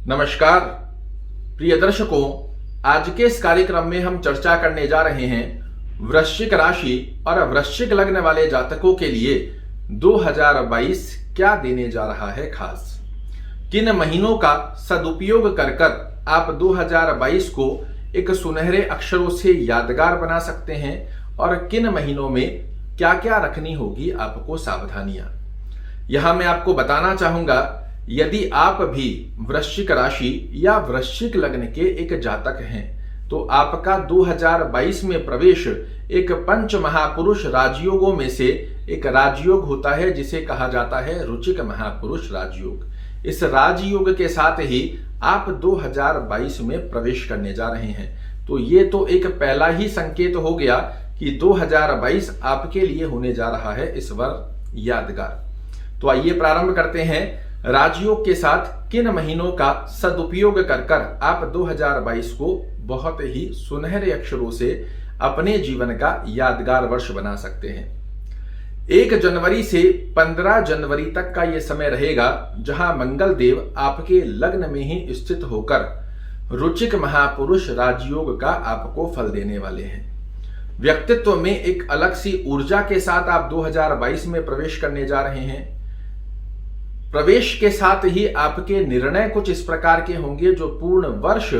नमस्कार प्रिय दर्शकों, आज के इस कार्यक्रम में हम चर्चा करने जा रहे हैं वृश्चिक राशि और वृश्चिक लग्न वाले जातकों के लिए 2022 क्या देने जा रहा है। खास किन महीनों का सदुपयोग कर आप 2022 को एक सुनहरे अक्षरों से यादगार बना सकते हैं और किन महीनों में क्या क्या रखनी होगी आपको सावधानियां। यहां मैं आपको बताना चाहूंगा, यदि आप भी वृश्चिक राशि या वृश्चिक लग्न के एक जातक हैं तो आपका 2022 में प्रवेश एक पंच महापुरुष राजयोगों में से एक राजयोग होता है, जिसे कहा जाता है रुचिक महापुरुष राजयोग। इस राजयोग के साथ ही आप 2022 में प्रवेश करने जा रहे हैं। तो ये तो एक पहला ही संकेत हो गया कि 2022 आपके लिए होने जा रहा है इस बार यादगार। तो आइए प्रारंभ करते हैं राजयोग के साथ किन महीनों का सदुपयोग कर आप 2022 को बहुत ही सुनहरे अक्षरों से अपने जीवन का यादगार वर्ष बना सकते हैं। 1 जनवरी से 15 जनवरी तक का यह समय रहेगा जहां मंगल देव आपके लग्न में ही स्थित होकर रुचिक महापुरुष राजयोग का आपको फल देने वाले हैं। व्यक्तित्व में एक अलग सी ऊर्जा के साथ आप 2022 में प्रवेश करने जा रहे हैं। प्रवेश के साथ ही आपके निर्णय कुछ इस प्रकार के होंगे जो पूर्ण वर्ष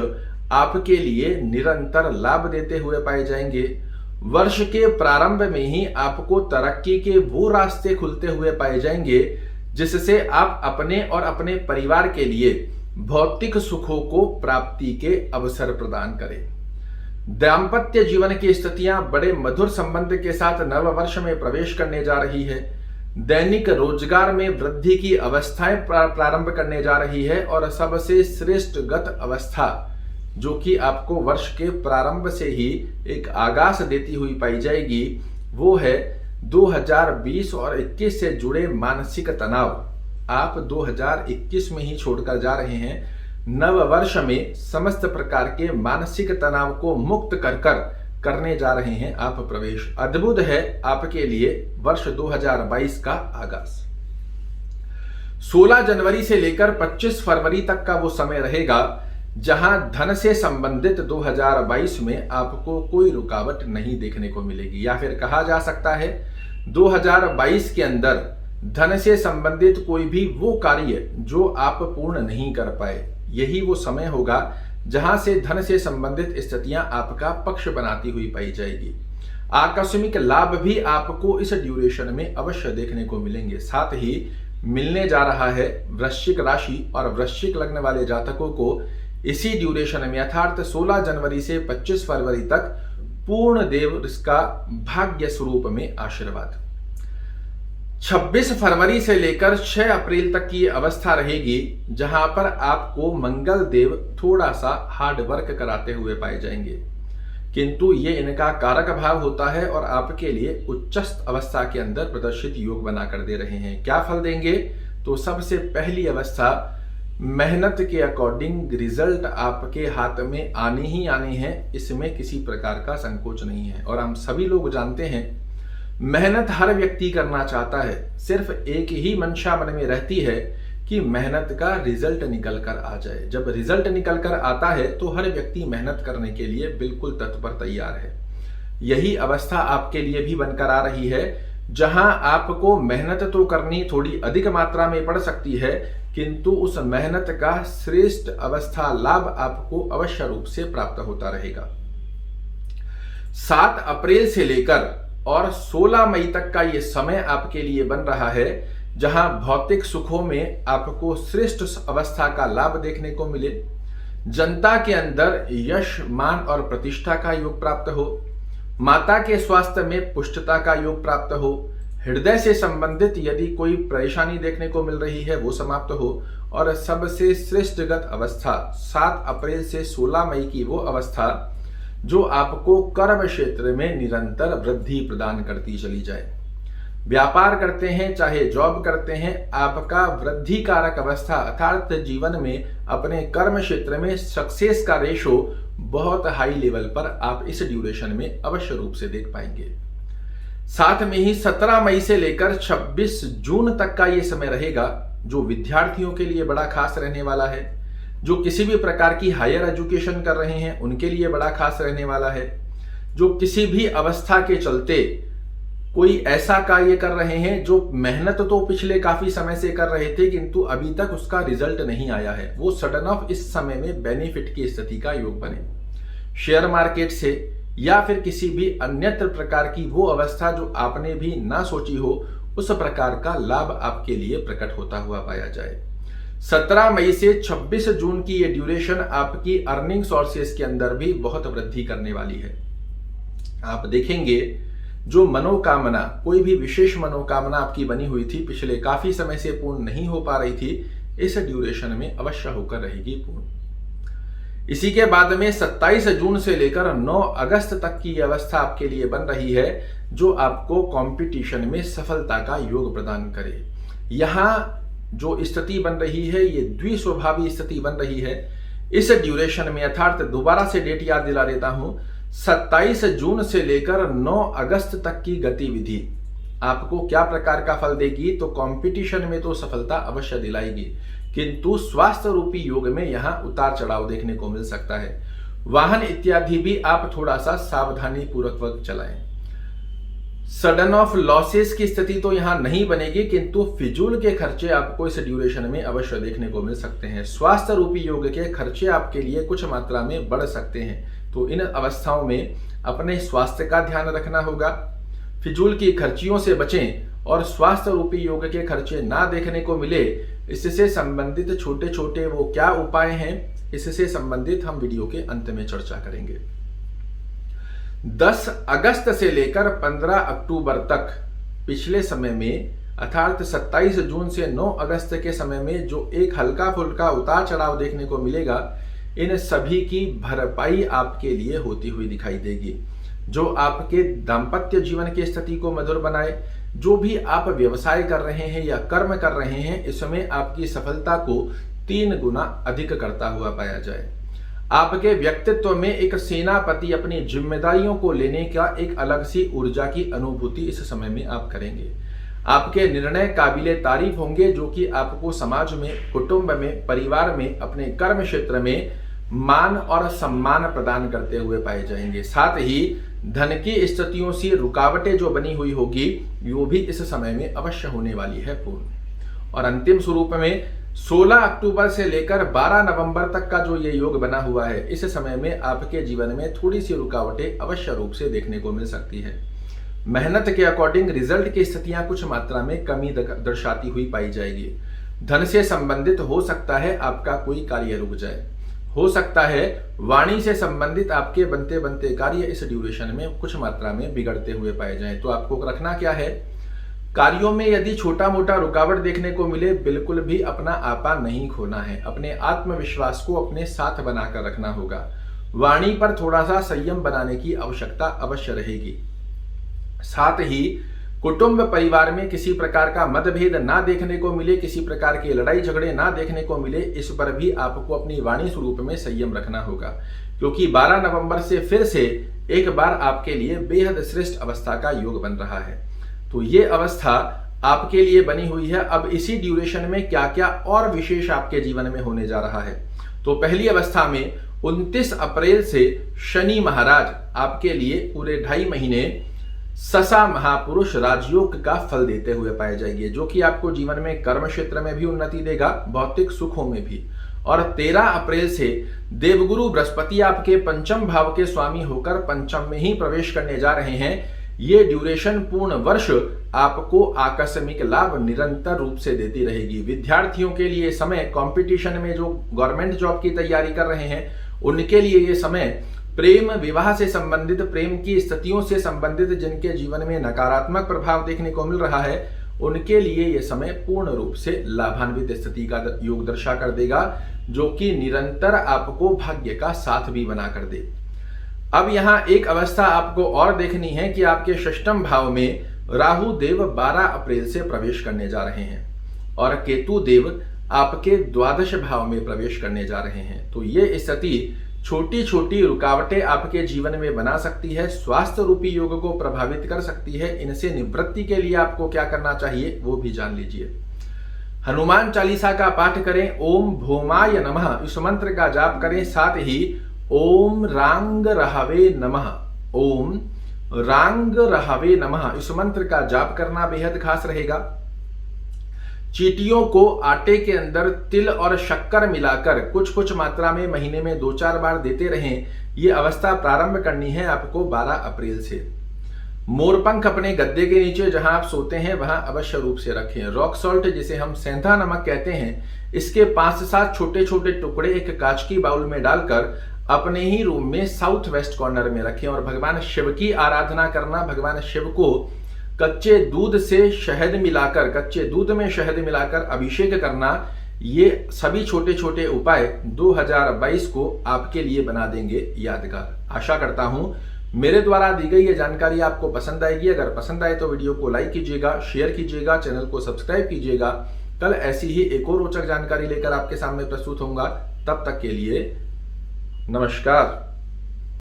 आपके लिए निरंतर लाभ देते हुए पाए जाएंगे। वर्ष के प्रारंभ में ही आपको तरक्की के वो रास्ते खुलते हुए पाए जाएंगे जिससे आप अपने और अपने परिवार के लिए भौतिक सुखों को प्राप्ति के अवसर प्रदान करें। दाम्पत्य जीवन की स्थितियां बड़े मधुर संबंध के साथ नव वर्ष में प्रवेश करने जा रही है। दैनिक रोजगार में वृद्धि की अवस्थाएं प्रारंभ करने जा रही है और सबसे श्रेष्ठ गत अवस्था जो कि आपको वर्ष के प्रारंभ से ही एक आगाज देती हुई पाई जाएगी, वो है 2020 और 21 से जुड़े मानसिक तनाव आप 2021 में ही छोड़कर जा रहे हैं। नव वर्ष में समस्त प्रकार के मानसिक तनाव को मुक्त करने जा रहे हैं आप प्रवेश। अद्भुत है आपके लिए वर्ष 2022 का आगाज। 16 जनवरी से लेकर 25 फरवरी तक का वो समय रहेगा जहां धन से संबंधित 2022 में आपको कोई रुकावट नहीं देखने को मिलेगी, या फिर कहा जा सकता है 2022 के अंदर धन से संबंधित कोई भी वो कार्य जो आप पूर्ण नहीं कर पाए, यही वो समय होगा जहां से धन से संबंधित स्थितियां आपका पक्ष बनाती हुई पाई जाएगी। आकस्मिक लाभ भी आपको इस ड्यूरेशन में अवश्य देखने को मिलेंगे। साथ ही मिलने जा रहा है वृश्चिक राशि और वृश्चिक लग्न वाले जातकों को इसी ड्यूरेशन में अर्थात 16 जनवरी से 25 फरवरी तक पूर्ण देव इसका भाग्य स्वरूप में आशीर्वाद। 26 फरवरी से लेकर 6 अप्रैल तक की अवस्था रहेगी जहां पर आपको मंगल देव थोड़ा सा हार्ड वर्क कराते हुए पाए जाएंगे, किंतु ये इनका कारक भाव होता है और आपके लिए उच्चस्थ अवस्था के अंदर प्रदर्शित योग बना कर दे रहे हैं। क्या फल देंगे? तो सबसे पहली अवस्था, मेहनत के अकॉर्डिंग रिजल्ट आपके हाथ में आने ही आने हैं, इसमें किसी प्रकार का संकोच नहीं है। और हम सभी लोग जानते हैं मेहनत हर व्यक्ति करना चाहता है, सिर्फ एक ही मंशा मन में रहती है कि मेहनत का रिजल्ट निकल कर आ जाए। जब रिजल्ट निकल कर आता है तो हर व्यक्ति मेहनत करने के लिए बिल्कुल तत्पर तैयार है। यही अवस्था आपके लिए भी बनकर आ रही है जहां आपको मेहनत तो करनी थोड़ी अधिक मात्रा में पड़ सकती है, किंतु उस मेहनत का श्रेष्ठ अवस्था लाभ आपको अवश्य रूप से प्राप्त होता रहेगा। 7 अप्रैल से लेकर और 16 मई तक का ये समय आपके लिए बन रहा है जहां भौतिक सुखों में आपको श्रेष्ठ अवस्था का लाभ देखने को मिले। जनता के अंदर यश, मान और प्रतिष्ठा का योग प्राप्त हो। माता के स्वास्थ्य में पुष्टता का योग प्राप्त हो। हृदय से संबंधित यदि कोई परेशानी देखने को मिल रही है वो समाप्त हो। और सबसे श्रेष्ठगत अवस्था 7 अप्रैल से 16 मई की वो अवस्था जो आपको कर्म क्षेत्र में निरंतर वृद्धि प्रदान करती चली जाए। व्यापार करते हैं चाहे जॉब करते हैं, आपका वृद्धि कारक अवस्था अर्थात जीवन में अपने कर्म क्षेत्र में सक्सेस का रेशो बहुत हाई लेवल पर आप इस ड्यूरेशन में अवश्य रूप से देख पाएंगे। साथ में ही 17 मई से लेकर 26 जून तक का ये समय रहेगा जो विद्यार्थियों के लिए बड़ा खास रहने वाला है। जो किसी भी प्रकार की हायर एजुकेशन कर रहे हैं उनके लिए बड़ा खास रहने वाला है। जो किसी भी अवस्था के चलते कोई ऐसा कार्य कर रहे हैं जो मेहनत तो पिछले काफी समय से कर रहे थे किंतु अभी तक उसका रिजल्ट नहीं आया है, वो सडन ऑफ इस समय में बेनिफिट की स्थिति का योग बने। शेयर मार्केट से या फिर किसी भी अन्यत्र प्रकार की वो अवस्था जो आपने भी ना सोची हो, उस प्रकार का लाभ आपके लिए प्रकट होता हुआ पाया जाए। 17 मई से 26 जून की ये ड्यूरेशन आपकी अर्निंग सोर्सेस के अंदर भी बहुत वृद्धि करने वाली है। आप देखेंगे जो मनोकामना, कोई भी विशेष मनोकामना आपकी बनी हुई थी, पिछले काफी समय से पूर्ण नहीं हो पा रही थी, इस ड्यूरेशन में अवश्य होकर रहेगी पूर्ण। इसी के बाद में 27 जून से लेकर 9 अगस्त तक की अवस्था आपके लिए बन रही है जो आपको कंपटीशन में सफलता का योग प्रदान करे। यहां जो स्थिति बन रही है ये द्विस्वभावी स्थिति बन रही है। इस ड्यूरेशन में अर्थात दोबारा से डेट याद दिला देता हूं, 27 जून से लेकर 9 अगस्त तक की गतिविधि आपको क्या प्रकार का फल देगी, तो कंपटीशन में तो सफलता अवश्य दिलाएगी किंतु स्वास्थ्य रूपी योग में यहां उतार चढ़ाव देखने को मिल सकता है। वाहन इत्यादि भी आप थोड़ा सा सावधानी पूर्वक चलाएं। सडन ऑफ लॉसेस की स्थिति तो यहां नहीं बनेगी किंतु फिजूल के खर्चे आपको इस ड्यूरेशन में अवश्य देखने को मिल सकते हैं। स्वास्थ्य रूपी योग के खर्चे आपके लिए कुछ मात्रा में बढ़ सकते हैं, तो इन अवस्थाओं में अपने स्वास्थ्य का ध्यान रखना होगा। फिजूल की खर्चियों से बचें और स्वास्थ्य रूपी योग के खर्चे ना देखने को मिले, इससे संबंधित छोटे छोटे वो क्या उपाय हैं, इससे संबंधित हम वीडियो के अंत में चर्चा करेंगे। 10 अगस्त से लेकर 15 अक्टूबर तक पिछले समय में अर्थात 27 जून से 9 अगस्त के समय में जो एक हल्का फुल्का उतार चढ़ाव देखने को मिलेगा, इन सभी की भरपाई आपके लिए होती हुई दिखाई देगी, जो आपके दाम्पत्य जीवन की स्थिति को मधुर बनाए। जो भी आप व्यवसाय कर रहे हैं या कर्म कर रहे हैं, इसमें आपकी सफलता को 3 गुना अधिक करता हुआ पाया जाए। आपके व्यक्तित्व में एक सेनापति अपनी जिम्मेदारियों को लेने का एक अलग सी ऊर्जा की अनुभूति इस समय में आप करेंगे। आपके निर्णय काबिले तारीफ होंगे जो कि आपको समाज में, कुटुंब में, परिवार में, अपने कर्म क्षेत्र में मान और सम्मान प्रदान करते हुए पाए जाएंगे। साथ ही धन की स्थितियों से रुकावटें जो बनी हुई होगी वो भी इस समय में अवश्य होने वाली है पूर्ण। और अंतिम स्वरूप में 16 अक्टूबर से लेकर 12 नवंबर तक का जो ये योग बना हुआ है, इस समय में आपके जीवन में थोड़ी सी रुकावटें अवश्य रूप से देखने को मिल सकती है। मेहनत के अकॉर्डिंग रिजल्ट की स्थितियां कुछ मात्रा में कमी दर्शाती हुई पाई जाएगी। धन से संबंधित हो सकता है आपका कोई कार्य रुक जाए, हो सकता है वाणी से संबंधित आपके बनते बनते कार्य इस ड्यूरेशन में कुछ मात्रा में बिगड़ते हुए पाए जाएं। तो आपको रखना क्या है, कार्यों में यदि छोटा मोटा रुकावट देखने को मिले, बिल्कुल भी अपना आपा नहीं खोना है। अपने आत्मविश्वास को अपने साथ बनाकर रखना होगा। वाणी पर थोड़ा सा संयम बनाने की आवश्यकता अवश्य रहेगी। साथ ही कुटुंब परिवार में किसी प्रकार का मतभेद ना देखने को मिले, किसी प्रकार के लड़ाई झगड़े ना देखने को मिले, इस पर भी आपको अपनी वाणी स्वरूप में संयम रखना होगा, क्योंकि 12 नवंबर से फिर से एक बार आपके लिए बेहद श्रेष्ठ अवस्था का योग बन रहा है। तो ये अवस्था आपके लिए बनी हुई है। अब इसी ड्यूरेशन में क्या क्या और विशेष आपके जीवन में होने जा रहा है, तो पहली अवस्था में 29 अप्रैल से शनि महाराज आपके लिए पूरे 2.5 महीने ससा महापुरुष राजयोग का फल देते हुए पाए जाएंगे, जो कि आपको जीवन में कर्म क्षेत्र में भी उन्नति देगा, भौतिक सुखों में भी। और 13 अप्रैल से देवगुरु बृहस्पति आपके पंचम भाव के स्वामी होकर पंचम में ही प्रवेश करने जा रहे हैं। ये ड्यूरेशन पूर्ण वर्ष आपको आकस्मिक लाभ निरंतर रूप से देती रहेगी। विद्यार्थियों के लिए समय, कंपटीशन में जो गवर्नमेंट जॉब की तैयारी कर रहे हैं उनके लिए ये समय, प्रेम विवाह से संबंधित, प्रेम की स्थितियों से संबंधित जिनके जीवन में नकारात्मक प्रभाव देखने को मिल रहा है, उनके लिए यह समय पूर्ण रूप से लाभान्वित स्थिति का योग दर्शा कर देगा, जो कि निरंतर आपको भाग्य का साथ भी बना कर दे। अब यहां एक अवस्था आपको और देखनी है कि आपके षष्ठम भाव में राहु देव 12 अप्रैल से प्रवेश करने जा रहे हैं और केतु देव आपके द्वादश भाव में प्रवेश करने जा रहे हैं। तो ये स्थिति छोटी छोटी रुकावटें आपके जीवन में बना सकती है, स्वास्थ्य रूपी योग को प्रभावित कर सकती है। इनसे निवृत्ति के लिए आपको क्या करना चाहिए वो भी जान लीजिए। हनुमान चालीसा का पाठ करें, ओम भौमाय नमः इस मंत्र का जाप करें, साथ ही ओम रांग रहवे नमः, ओम रांग रहवे नमः इस मंत्र का जाप करना बेहद खास रहेगा। चींटियों को आटे के अंदर तिल और शक्कर मिलाकर कुछ कुछ मात्रा में महीने में 2-4 बार देते रहें। ये अवस्था प्रारंभ करनी है आपको 12 अप्रैल से। मोरपंख अपने गद्दे के नीचे जहां आप सोते हैं वहां अवश्य रूप से रखें। रॉक सॉल्ट जिसे हम सेंधा नमक कहते हैं, इसके 5 से 7 छोटे छोटे टुकड़े एक कांच की बाउल में डालकर अपने ही रूम में साउथ वेस्ट कॉर्नर में रखें और भगवान शिव की आराधना करना। भगवान शिव को कच्चे दूध से शहद मिलाकर, कच्चे दूध में शहद मिलाकर अभिषेक करना। ये सभी छोटे छोटे उपाय 2022 को आपके लिए बना देंगे यादगार। आशा करता हूं मेरे द्वारा दी गई ये जानकारी आपको पसंद आएगी। अगर पसंद आए तो वीडियो को लाइक कीजिएगा, शेयर कीजिएगा, चैनल को सब्सक्राइब कीजिएगा। कल ऐसी ही एक और रोचक जानकारी लेकर आपके सामने प्रस्तुत होऊंगा। तब तक के लिए नमस्कार।